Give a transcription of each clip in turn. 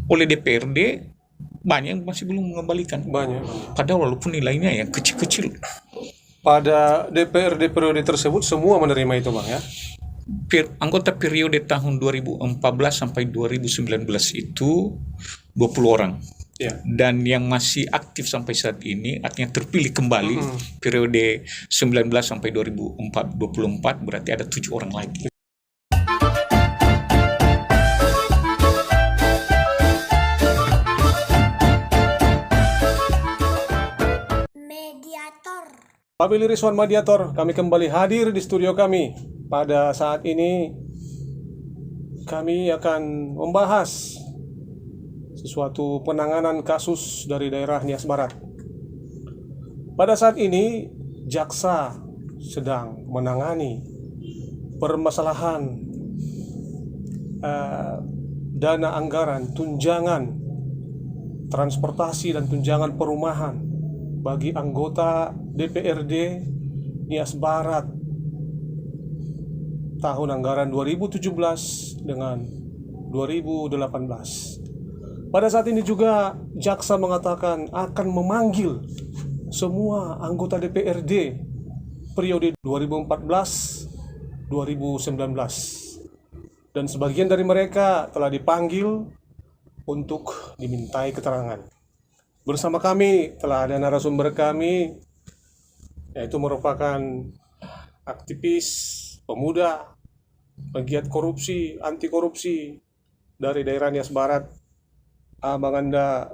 oleh DPRD banyak yang masih belum mengembalikan. Banyak. Padahal walaupun nilainya yang kecil-kecil. Pada DPRD periode tersebut semua menerima itu Bang ya? Anggota periode tahun 2014 sampai 2019 itu 20 orang. Ya. Dan yang masih aktif sampai saat ini, artinya terpilih kembali periode 19 sampai 2024, berarti ada 7 orang lagi. Pabili Rizwan Mediator, kami kembali hadir di studio kami. Pada saat ini kami akan membahas sesuatu penanganan kasus dari daerah Nias Barat. Pada saat ini jaksa sedang menangani permasalahan dana anggaran tunjangan transportasi dan tunjangan perumahan bagi anggota DPRD Nias Barat tahun anggaran 2017 dengan 2018. Pada saat ini juga jaksa mengatakan akan memanggil semua anggota DPRD periode 2014-2019 dan sebagian dari mereka telah dipanggil untuk dimintai keterangan. Bersama kami telah ada narasumber kami, yaitu merupakan aktivis pemuda, pegiat korupsi, anti korupsi dari daerah Nias Barat, Abang Anda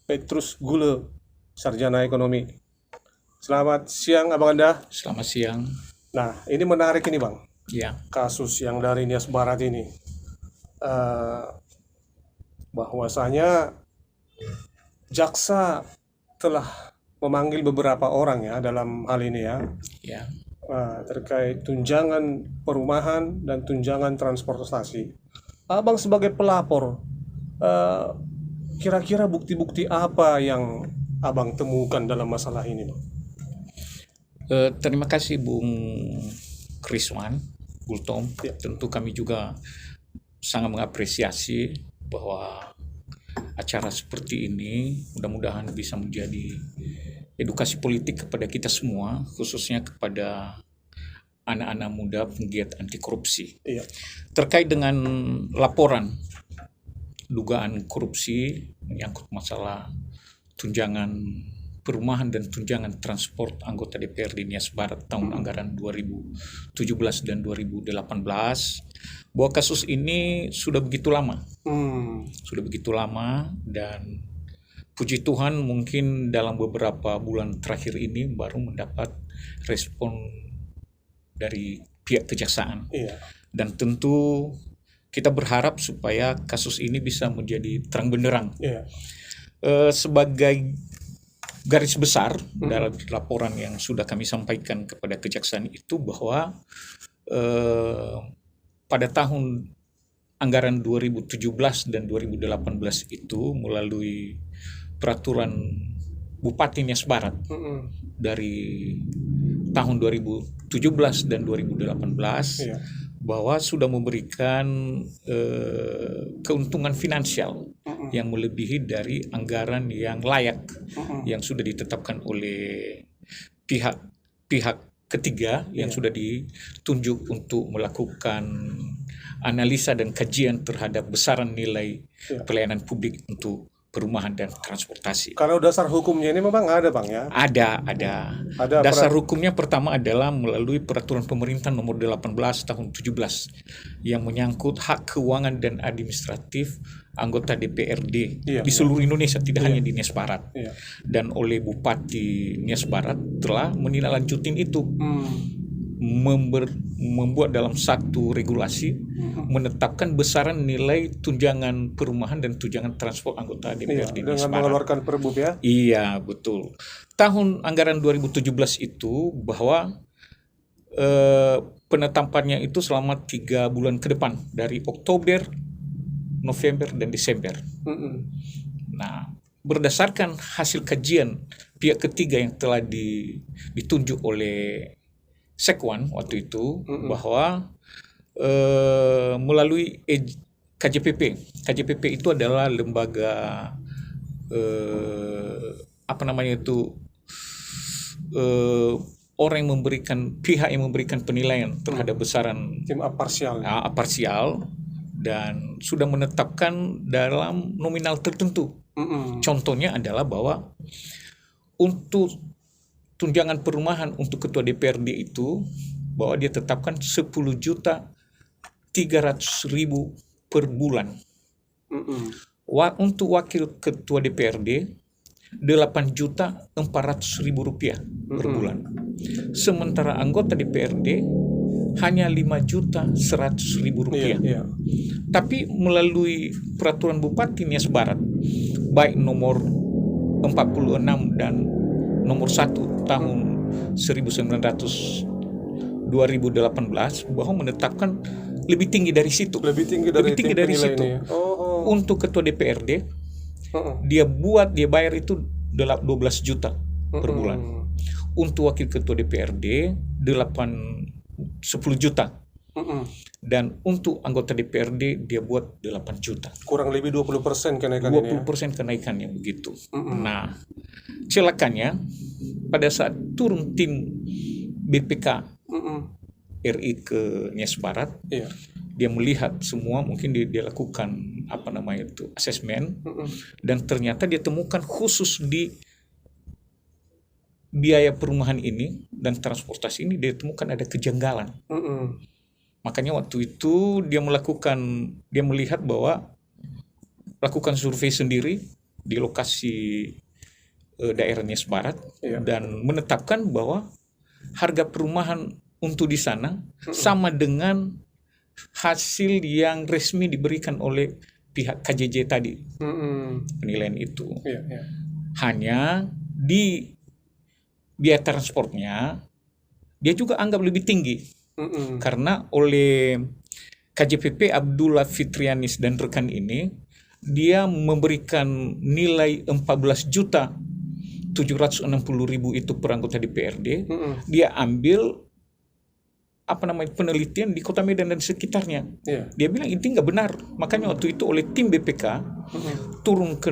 Petrus Gule, sarjana ekonomi. Selamat siang Abang Anda. Selamat siang. Nah, ini menarik ini Bang. Ya. Kasus yang dari Nias Barat ini, bahwasanya jaksa telah memanggil beberapa orang ya dalam hal ini ya. Terkait tunjangan perumahan dan tunjangan transportasi. Abang sebagai pelapor, kira-kira bukti-bukti apa yang Abang temukan dalam masalah ini, Bang? Terima kasih Bung Rizwan Gultom. Ya. Tentu kami juga sangat mengapresiasi bahwa acara seperti ini mudah-mudahan bisa menjadi edukasi politik kepada kita semua, khususnya kepada anak-anak muda penggiat anti korupsi. Iya. Terkait dengan laporan dugaan korupsi menyangkut masalah tunjangan perumahan dan tunjangan transport anggota DPRD Nias Barat tahun anggaran 2017 dan 2018, bahwa kasus ini sudah begitu lama. Sudah begitu lama, dan puji Tuhan mungkin dalam beberapa bulan terakhir ini baru mendapat respon dari pihak kejaksaan. Iya. Dan tentu kita berharap supaya kasus ini bisa menjadi terang benderang. Iya. Sebagai garis besar dalam laporan yang sudah kami sampaikan kepada kejaksaan itu bahwa pada tahun anggaran 2017 dan 2018 itu melalui peraturan Bupati Nias Barat dari tahun 2017 dan 2018 Iya. bahwa sudah memberikan keuntungan finansial yang melebihi dari anggaran yang layak yang sudah ditetapkan oleh pihak ketiga yang sudah ditunjuk untuk melakukan analisa dan kajian terhadap besaran nilai pelayanan publik untuk perumahan dan transportasi. Kalau dasar hukumnya ini memang ada Bang ya? Ada. Dasar hukumnya pertama adalah melalui peraturan pemerintah nomor 18 tahun 17 yang menyangkut hak keuangan dan administratif anggota DPRD di seluruh Indonesia, tidak hanya di Nias Barat. Dan oleh Bupati Nias Barat telah menindaklanjutin itu. Membuat dalam satu regulasi menetapkan besaran nilai tunjangan perumahan dan tunjangan transport anggota DPRD dengan mengeluarkan Perbup ya? Iya, betul. Tahun anggaran 2017 itu bahwa penetapannya itu selama 3 bulan ke depan, dari Oktober, November, dan Desember. Nah, berdasarkan hasil kajian pihak ketiga yang telah ditunjuk oleh Sekwan waktu itu, bahwa melalui KJPP. KJPP itu adalah lembaga apa namanya itu orang yang pihak yang memberikan penilaian terhadap besaran Tim parsial. parsial dan sudah menetapkan dalam nominal tertentu. Contohnya adalah bahwa untuk tunjangan perumahan untuk ketua DPRD itu bahwa dia tetapkan 10.300.000 per bulan. Untuk wakil ketua DPRD 8.400.000 rupiah per bulan. Sementara anggota DPRD hanya 5.100.000 rupiah. Iya. Tapi melalui peraturan Bupati Nias Barat, baik nomor 46 dan nomor 1 tahun 2018 bahwa menetapkan lebih tinggi dari situ. Lebih tinggi dari situ. ini. Untuk ketua DPRD dia bayar itu 12 juta per bulan. Untuk wakil ketua DPRD 10 juta. Dan untuk anggota DPRD dia buat 8 juta. Kurang lebih 20% kenaikan ini. 20% kenaikannya begitu. Nah, celakanya pada saat turun tim BPK RI ke Nias Barat, dia melihat semua, mungkin dia lakukan asesmen, dan ternyata dia temukan khusus di biaya perumahan ini dan transportasi ini dia temukan ada kejanggalan. Makanya waktu itu dia melihat bahwa lakukan survei sendiri di lokasi daerah Nias Barat dan menetapkan bahwa harga perumahan untuk di sana sama dengan hasil yang resmi diberikan oleh pihak KJJ tadi. Penilaian itu. Hanya di biaya transportnya dia juga anggap lebih tinggi. Karena oleh KJPP Abdullah Fitrianis dan rekan ini dia memberikan nilai 14.760.000 itu per anggota DPRD. Dia ambil penelitian di Kota Medan dan sekitarnya. Dia bilang ini nggak benar. Makanya waktu itu oleh tim BPK turun ke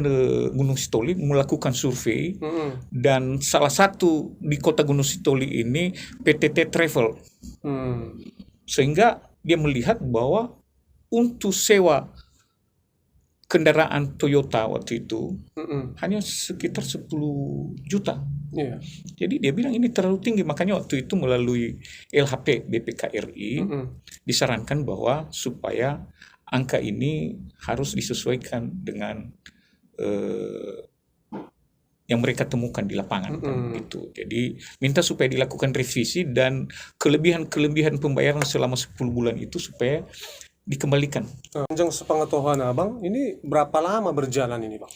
Gunung Sitoli melakukan survei, dan salah satu di Kota Gunung Sitoli ini PTT Travel. Sehingga dia melihat bahwa untuk sewa kendaraan Toyota waktu itu hanya sekitar 10 juta. Jadi dia bilang ini terlalu tinggi. Makanya waktu itu melalui LHP BPK RI disarankan bahwa supaya angka ini harus disesuaikan dengan yang mereka temukan di lapangan. Gitu. Jadi minta supaya dilakukan revisi dan kelebihan pembayaran selama 10 bulan itu supaya dikembalikan. Panjang sepengetahuan Abang, ini berapa lama berjalan ini, Bang?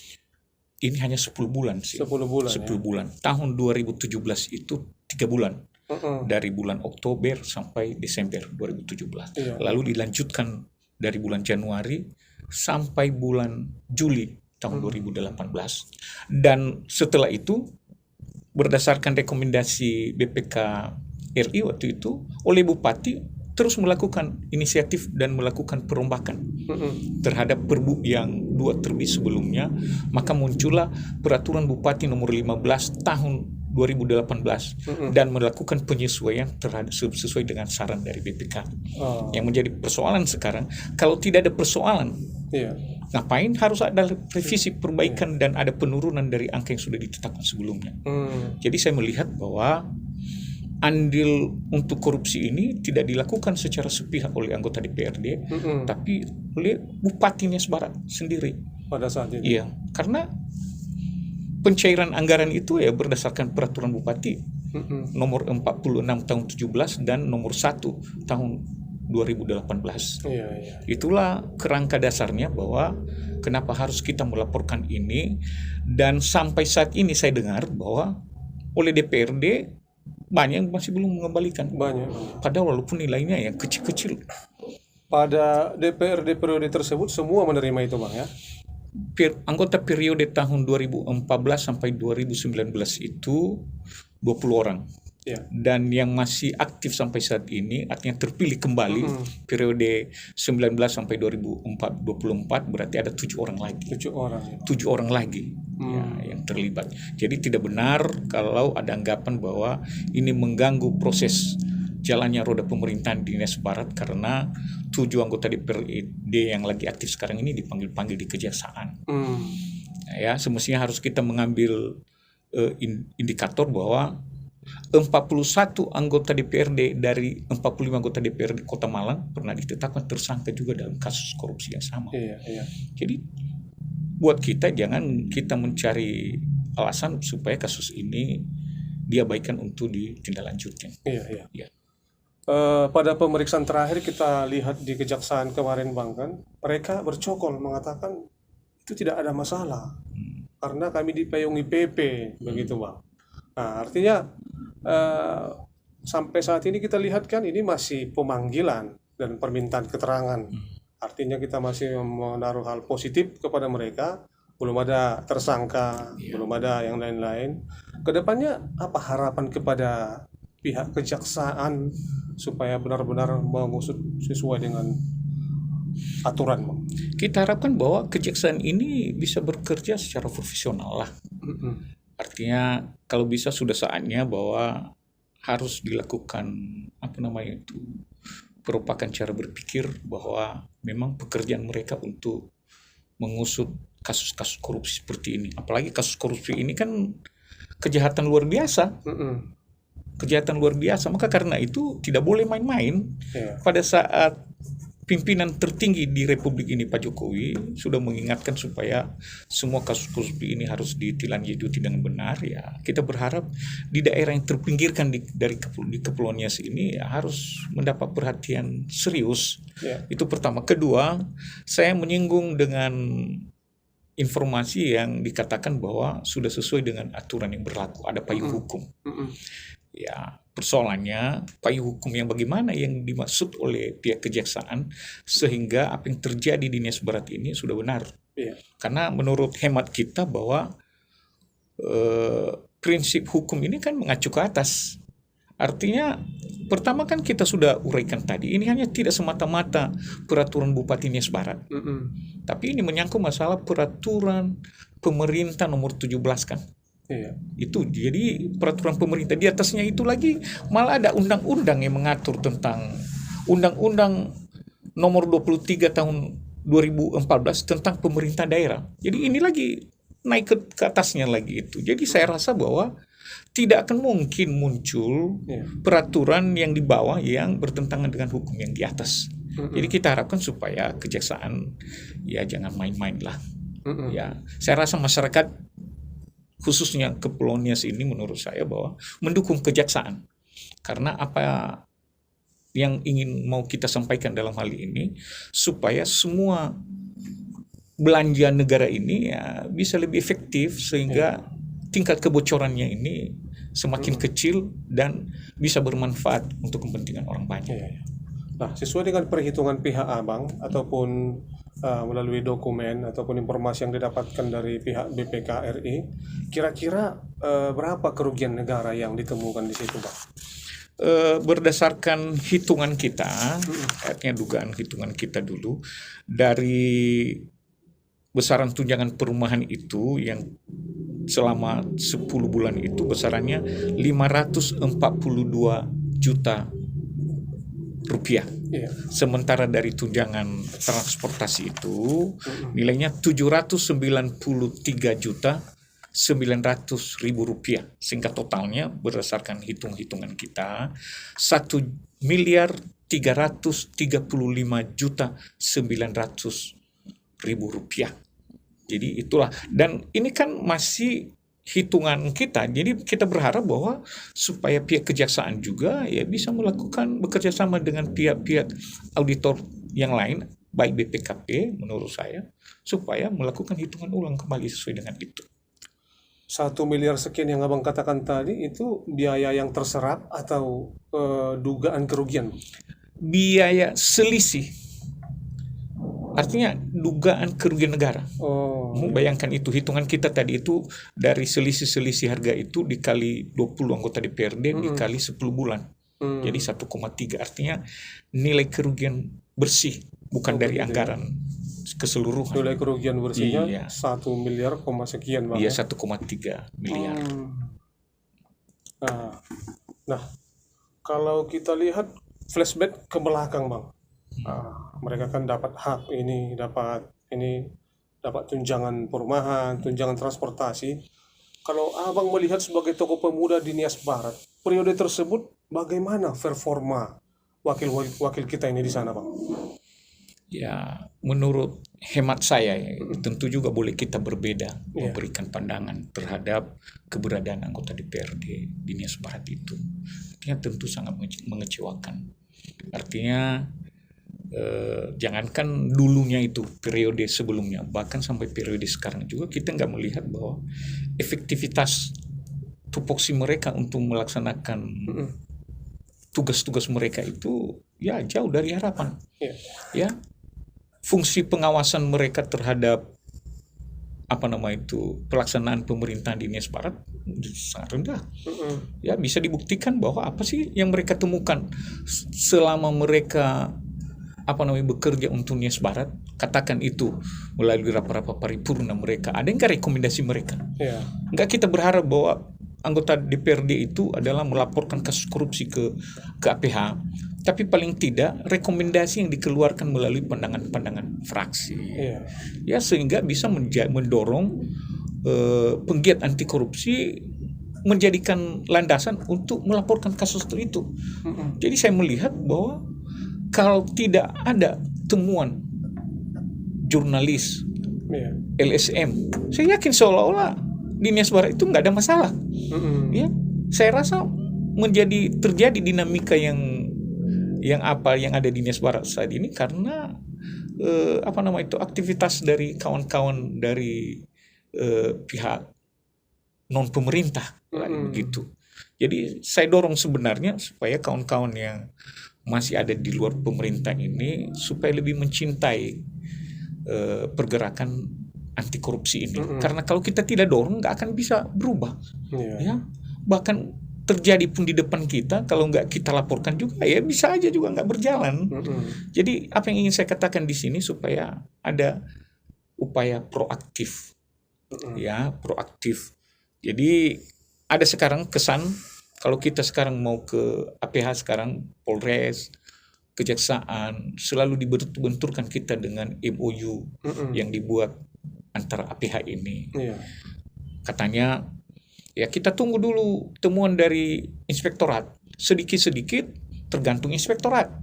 Ini hanya 10 bulan sih. 10 bulan. 10 bulan. Tahun 2017 itu 3 bulan. Dari bulan Oktober sampai Desember 2017. Lalu dilanjutkan dari bulan Januari sampai bulan Juli tahun 2018. Dan setelah itu berdasarkan rekomendasi BPK RI waktu itu oleh Bupati terus melakukan inisiatif dan melakukan perombakan terhadap Perbu yang 2 terbit sebelumnya. Maka muncullah Peraturan Bupati nomor 15 tahun 2018 dan melakukan penyesuaian terhadap sesuai dengan saran dari BPK. Yang menjadi persoalan sekarang, kalau tidak ada persoalan, ngapain harus ada revisi perbaikan dan ada penurunan dari angka yang sudah ditetapkan sebelumnya. Jadi saya melihat bahwa andil untuk korupsi ini tidak dilakukan secara sepihak oleh anggota DPRD, tapi oleh Bupati Nias Barat sendiri. Pada saat itu. Iya, karena pencairan anggaran itu ya berdasarkan peraturan Bupati nomor 46 tahun 17 dan nomor 1 tahun 2018. Itulah kerangka dasarnya bahwa kenapa harus kita melaporkan ini, dan sampai saat ini saya dengar bahwa oleh DPRD banyak yang masih belum mengembalikan. Padahal walaupun nilainya yang kecil-kecil. Pada DPRD periode tersebut semua menerima itu, Bang, ya? Anggota periode tahun 2014 sampai 2019 itu 20 orang. Ya. dan yang masih aktif sampai saat ini, artinya terpilih kembali periode 19 sampai 2024, berarti ada 7 orang lagi. 7 orang. 7 orang lagi ya, yang terlibat. Jadi tidak benar kalau ada anggapan bahwa ini mengganggu proses jalannya roda pemerintahan di Nias Barat, karena 7 anggota DPRD yang lagi aktif sekarang ini dipanggil-panggil di kejaksaan. Ya, semestinya harus kita mengambil indikator bahwa 41 anggota DPRD dari 45 anggota DPRD Kota Malang pernah ditetapkan tersangka juga dalam kasus korupsi yang sama. Iya. Jadi buat kita, jangan kita mencari alasan supaya kasus ini diabaikan untuk ditindaklanjutin. Iya. Ya. Pada pemeriksaan terakhir kita lihat di kejaksaan kemarin Bang, kan mereka bercokol mengatakan itu tidak ada masalah karena kami dipayungi PP, begitu Bang. Nah, artinya sampai saat ini kita lihat kan ini masih pemanggilan dan permintaan keterangan. Artinya kita masih menaruh hal positif kepada mereka, belum ada tersangka, belum ada yang lain-lain. Kedepannya apa harapan kepada pihak kejaksaan supaya benar-benar mengusut sesuai dengan aturan, Bang? Kita harapkan bahwa kejaksaan ini bisa bekerja secara profesional lah. Artinya kalau bisa sudah saatnya bahwa harus dilakukan perubahan cara berpikir, bahwa memang pekerjaan mereka untuk mengusut kasus-kasus korupsi seperti ini. Apalagi kasus korupsi ini kan kejahatan luar biasa. Kejahatan luar biasa, maka karena itu tidak boleh main-main. Pada saat pimpinan tertinggi di Republik ini, Pak Jokowi, sudah mengingatkan supaya semua kasus korupsi ini harus ditindaklanjuti dengan benar. Ya, kita berharap di daerah yang terpinggirkan di Kepulauan Nias ini ya, harus mendapat perhatian serius. Itu pertama. Kedua, saya menyinggung dengan informasi yang dikatakan bahwa sudah sesuai dengan aturan yang berlaku, ada payung hukum. Ya, persoalannya payung hukum yang bagaimana yang dimaksud oleh pihak kejaksaan sehingga apa yang terjadi di Nias Barat ini sudah benar. Karena menurut hemat kita bahwa prinsip hukum ini kan mengacu ke atas. Artinya pertama kan kita sudah uraikan tadi, ini hanya tidak semata-mata peraturan Bupati Nias Barat. Tapi ini menyangkut masalah peraturan pemerintah nomor 17 kan. Itu jadi peraturan pemerintah, di atasnya itu lagi malah ada undang-undang yang mengatur tentang undang-undang nomor 23 tahun 2014 tentang pemerintah daerah. Jadi ini lagi naik ke atasnya lagi itu. Jadi saya rasa bahwa tidak akan mungkin muncul peraturan yang di bawah yang bertentangan dengan hukum yang di atas. Jadi kita harapkan supaya kejaksaan ya jangan main-main lah. Ya, saya rasa masyarakat khususnya Kepulauan Nias ini menurut saya bahwa mendukung kejaksaan, karena apa yang ingin mau kita sampaikan dalam hal ini supaya semua belanja negara ini ya bisa lebih efektif sehingga tingkat kebocorannya ini semakin kecil dan bisa bermanfaat untuk kepentingan orang banyak. Nah, sesuai dengan perhitungan pihak Abang ataupun melalui dokumen ataupun informasi yang didapatkan dari pihak BPK RI, kira-kira berapa kerugian negara yang ditemukan di situ, Bang? Berdasarkan hitungan kita, artinya dugaan hitungan kita dulu, dari besaran tunjangan perumahan itu yang selama 10 bulan itu besarannya 542 juta rupiah. Sementara dari tunjangan transportasi itu nilainya 793 juta 900 ribu rupiah, sehingga totalnya berdasarkan hitung-hitungan kita 1 miliar 335 juta 900 ribu rupiah. Jadi itulah, dan ini kan masih hitungan kita, jadi kita berharap bahwa supaya pihak kejaksaan juga ya bisa melakukan bekerja sama dengan pihak-pihak auditor yang lain, baik BPKP menurut saya, supaya melakukan hitungan ulang kembali sesuai dengan itu. 1 miliar sekian yang Abang katakan tadi itu biaya yang terserap atau dugaan kerugian? Biaya selisih Artinya dugaan kerugian negara. Oh, Bayangkan itu, hitungan kita tadi itu dari selisih-selisih harga itu dikali 20 anggota DPRD dikali 10 bulan. Jadi 1,3, artinya nilai kerugian bersih, bukan dari anggaran keseluruhan. nilai kerugian bersihnya Iya. 1 miliar sekian, Bang. Iya, 1,3 miliar. Nah, kalau kita lihat flashback ke belakang, Bang. Mereka kan dapat hak ini, dapat tunjangan perumahan, tunjangan transportasi. Kalau Abang melihat sebagai tokoh pemuda di Nias Barat, periode tersebut bagaimana performa wakil kita ini di sana, Bang? Ya, menurut hemat saya, tentu juga boleh kita berbeda memberikan pandangan terhadap keberadaan anggota DPRD di Nias Barat itu. Artinya tentu sangat mengecewakan. Artinya jangankan dulunya itu, periode sebelumnya, bahkan sampai periode sekarang juga kita nggak melihat bahwa efektivitas tupoksi mereka untuk melaksanakan tugas-tugas mereka itu ya jauh dari harapan. Ya, fungsi pengawasan mereka terhadap pelaksanaan pemerintahan di Nias Barat sangat rendah. Ya, bisa dibuktikan bahwa apa sih yang mereka temukan selama mereka bekerja untuk Nias Barat, katakan itu melalui rapat-rapat paripurna mereka, ada nggak rekomendasi mereka? Nggak, kita berharap bahwa anggota DPRD itu adalah melaporkan kasus korupsi ke APH, tapi paling tidak rekomendasi yang dikeluarkan melalui pandangan-pandangan fraksi, ya, sehingga bisa mendorong penggiat anti korupsi menjadikan landasan untuk melaporkan kasus itu. Jadi saya melihat bahwa kalau tidak ada temuan jurnalis, LSM, saya yakin seolah-olah di Nias Barat itu nggak ada masalah. Ya, saya rasa terjadi dinamika yang ada di Nias Barat saat ini karena aktivitas dari kawan-kawan dari pihak non pemerintah begitu. Jadi saya dorong sebenarnya supaya kawan-kawan yang masih ada di luar pemerintah ini supaya lebih mencintai pergerakan anti korupsi ini. Karena kalau kita tidak dorong nggak akan bisa berubah. Ya, bahkan terjadi pun di depan kita, kalau nggak kita laporkan juga ya bisa aja juga nggak berjalan. Jadi apa yang ingin saya katakan di sini supaya ada upaya proaktif, ya, proaktif. Jadi ada sekarang kesan kalau kita sekarang mau ke APH sekarang, Polres, Kejaksaan, selalu dibenturkan kita dengan MOU yang dibuat antara APH ini. Katanya, ya kita tunggu dulu temuan dari inspektorat. Sedikit-sedikit tergantung inspektorat.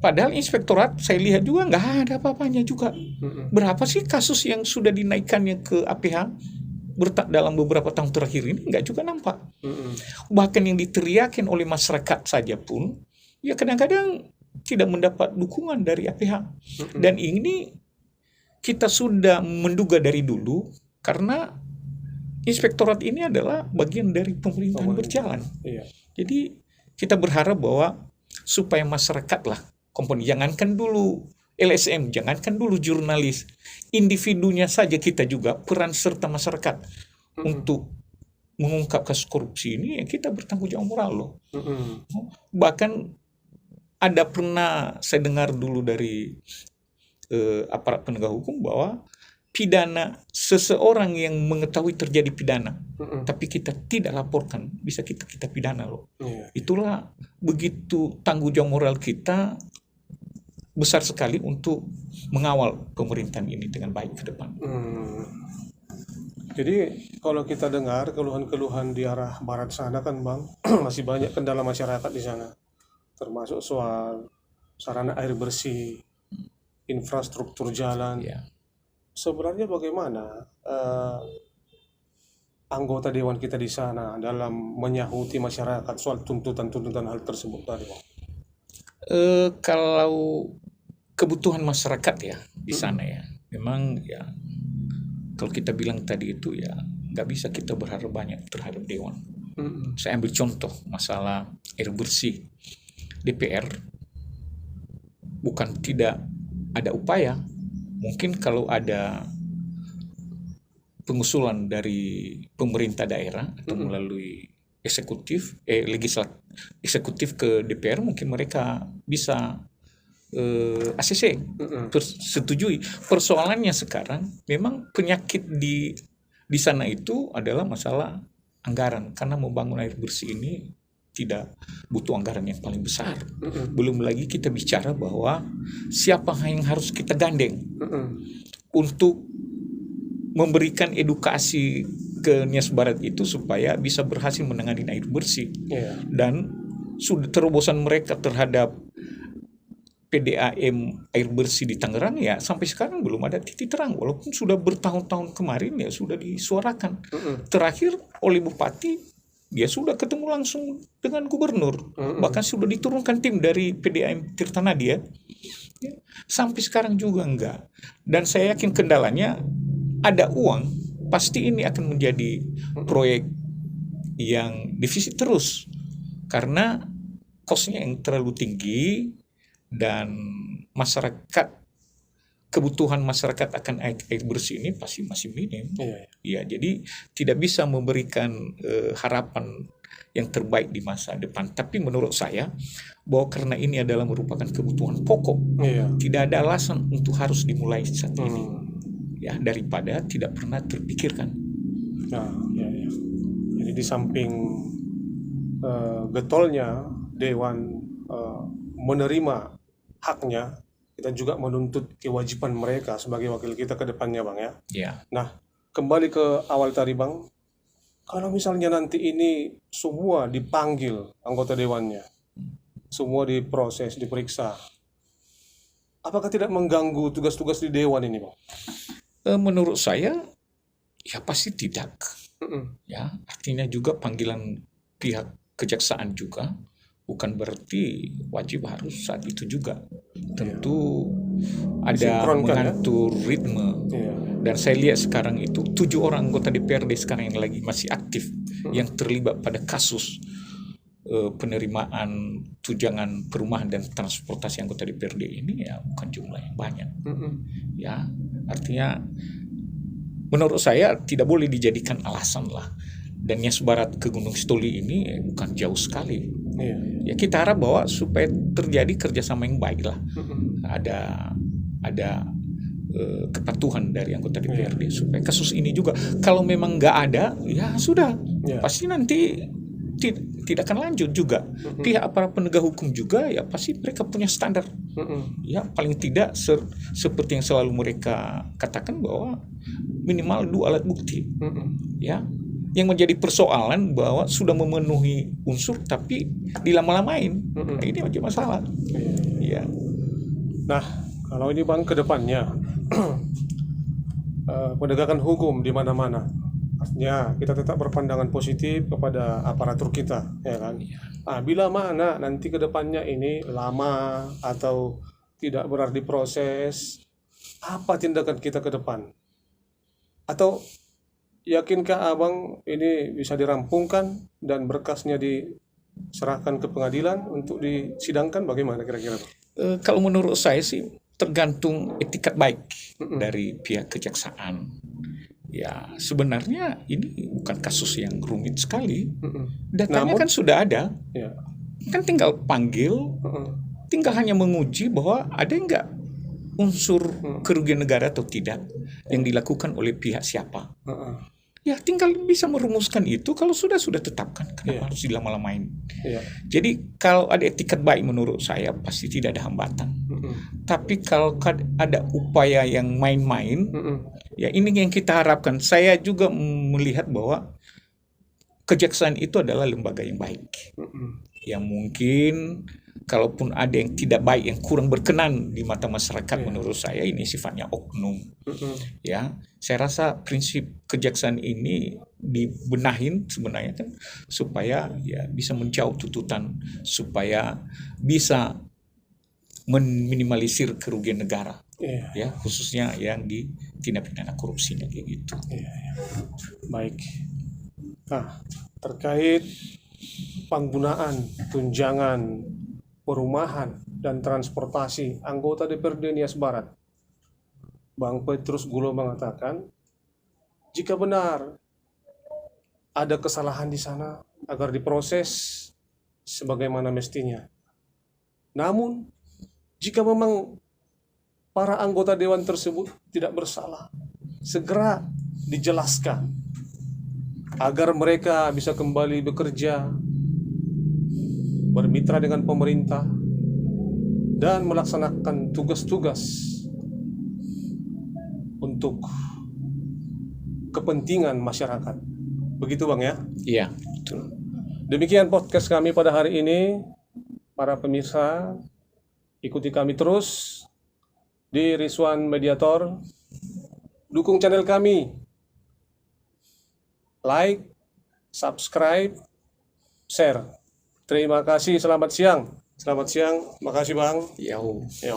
Padahal inspektorat saya lihat juga nggak ada apa-apanya juga. Berapa sih kasus yang sudah dinaikkannya ke APH? Dalam beberapa tahun terakhir ini nggak juga nampak. Bahkan yang diteriakin oleh masyarakat saja pun ya kadang-kadang tidak mendapat dukungan dari APH. Dan ini kita sudah menduga dari dulu karena inspektorat ini adalah bagian dari pemerintahan berjalan. Jadi kita berharap bahwa supaya masyarakat lah komponen, jangankan dulu LSM, jangankan dulu jurnalis, individunya saja kita juga peran serta masyarakat untuk mengungkap kasus korupsi ini, ya kita bertanggung jawab moral loh. Bahkan ada pernah saya dengar dulu dari aparat penegak hukum bahwa pidana seseorang yang mengetahui terjadi pidana, tapi kita tidak laporkan, bisa kita pidana loh. Itulah begitu tanggung jawab moral kita besar sekali untuk mengawal pemerintahan ini dengan baik ke depan. Jadi kalau kita dengar keluhan-keluhan di arah barat sana kan, Bang, masih banyak kendala masyarakat di sana, termasuk soal sarana air bersih, infrastruktur jalan. Sebenarnya bagaimana anggota dewan kita di sana dalam menyahuti masyarakat soal tuntutan-tuntutan hal tersebut tadi, Bang? Kalau kebutuhan masyarakat ya di sana ya, memang ya kalau kita bilang tadi itu ya nggak bisa kita berharap banyak terhadap dewan. Saya ambil contoh masalah air bersih. DPR bukan tidak ada upaya mungkin kalau ada pengusulan dari pemerintah daerah atau melalui eksekutif ke DPR, mungkin mereka bisa ACC setujui. Persoalannya sekarang memang penyakit di sana itu adalah masalah anggaran, karena membangun air bersih ini tidak butuh anggaran yang paling besar. Belum lagi kita bicara bahwa siapa yang harus kita gandeng untuk memberikan edukasi ke Nias Barat itu supaya bisa berhasil menangani air bersih. Dan sudah terobosan mereka terhadap PDAM air bersih di Tangerang ya sampai sekarang belum ada titik terang, walaupun sudah bertahun-tahun kemarin ya sudah disuarakan. Terakhir oleh Bupati, dia sudah ketemu langsung dengan gubernur, bahkan sudah diturunkan tim dari PDAM Tirta Nadia. Sampai sekarang juga enggak. Dan saya yakin kendalanya ada uang, pasti ini akan menjadi proyek yang defisit terus karena kosnya yang terlalu tinggi dan kebutuhan masyarakat akan air bersih ini pasti masih minim. Ya, jadi tidak bisa memberikan harapan yang terbaik di masa depan. Tapi menurut saya bahwa karena ini adalah merupakan kebutuhan pokok, tidak ada alasan untuk harus dimulai saat ini. Ya, daripada tidak pernah terpikirkan. Jadi di samping getolnya Dewan menerima haknya, kita juga menuntut kewajiban mereka sebagai wakil kita ke depannya, Bang ya. Nah, kembali ke awal tadi, Bang. Kalau misalnya nanti ini semua dipanggil anggota dewannya, semua diproses, diperiksa, apakah tidak mengganggu tugas-tugas di dewan ini, Bang? Menurut saya ya pasti tidak. Ya, artinya juga panggilan pihak kejaksaan juga bukan berarti wajib harus saat itu juga. Tentu ada mengatur ritme. Dan saya lihat sekarang itu 7 orang anggota DPRD sekarang yang lagi masih aktif yang terlibat pada kasus penerimaan tunjangan perumahan dan transportasi anggota DPRD ini ya bukan jumlah yang banyak. Ya, artinya menurut saya tidak boleh dijadikan alasan lah. Dan Nias Barat ke Gunung Sitoli ini bukan jauh sekali. Ya kita harap bahwa supaya terjadi kerjasama yang baik lah. Ada kepatuhan dari anggota DPRD supaya kasus ini juga kalau memang nggak ada ya sudah pasti nanti tidak akan lanjut juga. Pihak aparat penegak hukum juga ya pasti mereka punya standar. Ya paling tidak seperti yang selalu mereka katakan bahwa minimal 2 alat bukti. Ya, yang menjadi persoalan bahwa sudah memenuhi unsur tapi dilama-lamain. Ini menjadi masalah. Ya. Nah, kalau ini Bang ke depannya penegakan hukum di mana-mana. Artinya kita tetap berpandangan positif kepada aparatur kita, ya kan? Bila mana nanti ke depannya ini lama atau tidak berarti proses, apa tindakan kita ke depan? Atau yakinkah Abang ini bisa dirampungkan dan berkasnya diserahkan ke pengadilan untuk disidangkan? Bagaimana kira-kira? Kalau menurut saya sih tergantung etikat baik dari pihak kejaksaan. Ya sebenarnya ini bukan kasus yang rumit sekali. Datanya kan sudah ada. Kan tinggal panggil, tinggal hanya menguji bahwa ada enggak unsur kerugian negara atau tidak yang dilakukan oleh pihak siapa. Ya tinggal bisa merumuskan itu kalau sudah tetapkan, kenapa harus dilama-lamain. Jadi kalau ada etikat baik menurut saya pasti tidak ada hambatan. Tapi kalau ada upaya yang main-main, ya ini yang kita harapkan. Saya juga melihat bahwa kejaksaan itu adalah lembaga yang baik. Yang mungkin kalaupun ada yang tidak baik, yang kurang berkenan di mata masyarakat, menurut saya ini sifatnya oknum. Ya, saya rasa prinsip kejaksaan ini dibenahin sebenarnya kan supaya ya bisa menjauh tuntutan, supaya bisa meminimalisir kerugian negara. Ya, khususnya yang di tindak pidana korupsinya kayak gitu. Baik. Nah, terkait penggunaan tunjangan perumahan dan transportasi anggota DPRD Nias Barat, Bang Petrus Gulo mengatakan, jika benar ada kesalahan di sana agar diproses sebagaimana mestinya. Namun, jika memang para anggota dewan tersebut tidak bersalah, segera dijelaskan agar mereka bisa kembali bekerja, bermitra dengan pemerintah, dan melaksanakan tugas-tugas untuk kepentingan masyarakat. Begitu Bang ya? Iya, betul. Demikian podcast kami pada hari ini. Para pemirsa, ikuti kami terus di Rizwan Mediator. Dukung channel kami. Like, subscribe, share. Terima kasih, selamat siang. Selamat siang, makasih Bang. Yau. Ya,